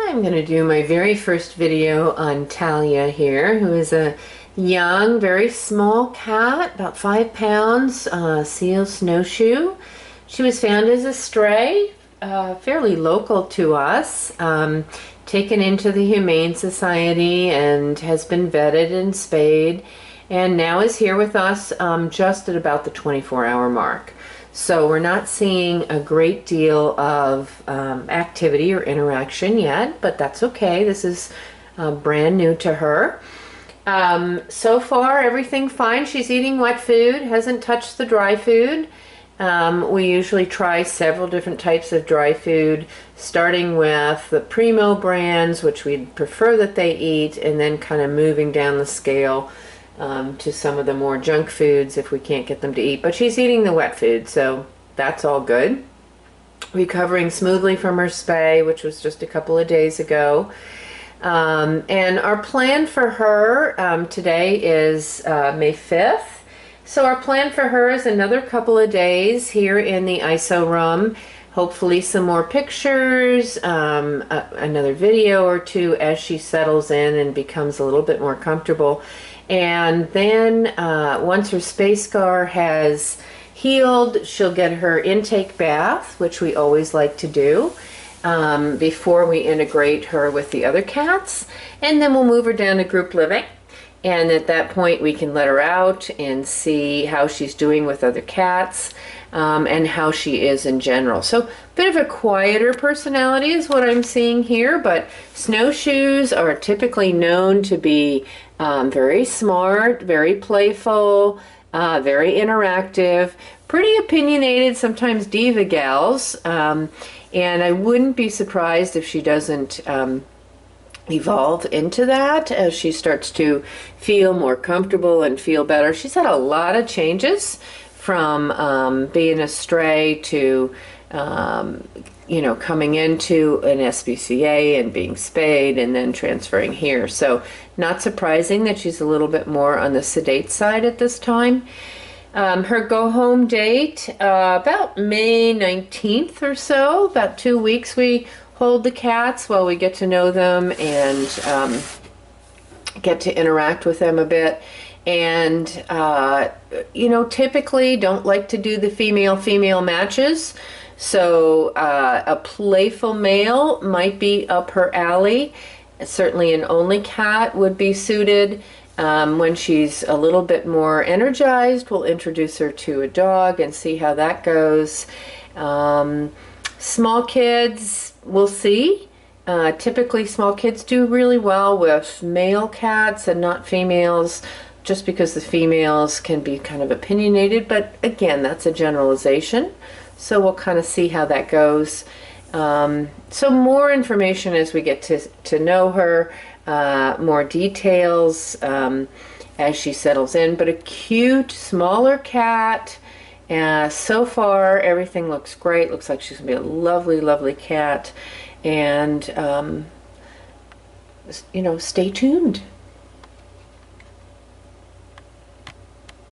I'm going to do my very first video on Talia here, who is a young, very small cat, about 5 pounds, seal snowshoe. She was found as a stray, fairly local to us, taken into the Humane Society and has been vetted and spayed, and now is here with us just at about the 24-hour mark. So we're not seeing a great deal of activity or interaction yet, but that's okay. This is brand new to her. So far, everything fine. She's eating wet food, hasn't touched the dry food. We usually try several different types of dry food, starting with the Primo brands, which we'd prefer that they eat, and then kind of moving down the scale to some of the more junk foods if we can't get them to eat. But she's eating the wet food, so that's all good. Recovering smoothly from her spay, which was just a couple of days ago. And our plan for her today is May 5th. So our plan for her is another couple of days here in the ISO room. Hopefully some more pictures, another video or two as she settles in and becomes a little bit more comfortable. And then once her space scar has healed, she'll get her intake bath, which we always like to do before we integrate her with the other cats. And then we'll move her down to group living. And at that point we can let her out and see how she's doing with other cats and how she is in general. So a bit of a quieter personality is what I'm seeing here, but snowshoes are typically known to be very smart, very playful, very interactive, pretty opinionated, sometimes diva gals, and I wouldn't be surprised if she doesn't evolve into that as she starts to feel more comfortable and feel better. She's had a lot of changes from being a stray to you know, coming into an SPCA and being spayed and then transferring here. So not surprising that she's a little bit more on the sedate side at this time. Her go home date, about May 19th or so, about 2 weeks we hold the cats while we get to know them and get to interact with them a bit. And, you know, typically don't like to do the female-female matches. So a playful male might be up her alley. Certainly an only cat would be suited. When she's a little bit more energized, we'll introduce her to a dog and see how that goes. Small kids, we'll see. Typically small kids do really well with male cats and not females, just because the females can be kind of opinionated, but again, that's a generalization. So we'll kind of see how that goes. So more information as we get to know her, more details as she settles in, but a cute, smaller cat. So far, everything looks great. Looks like she's going to be a lovely, lovely cat. And, you know, stay tuned.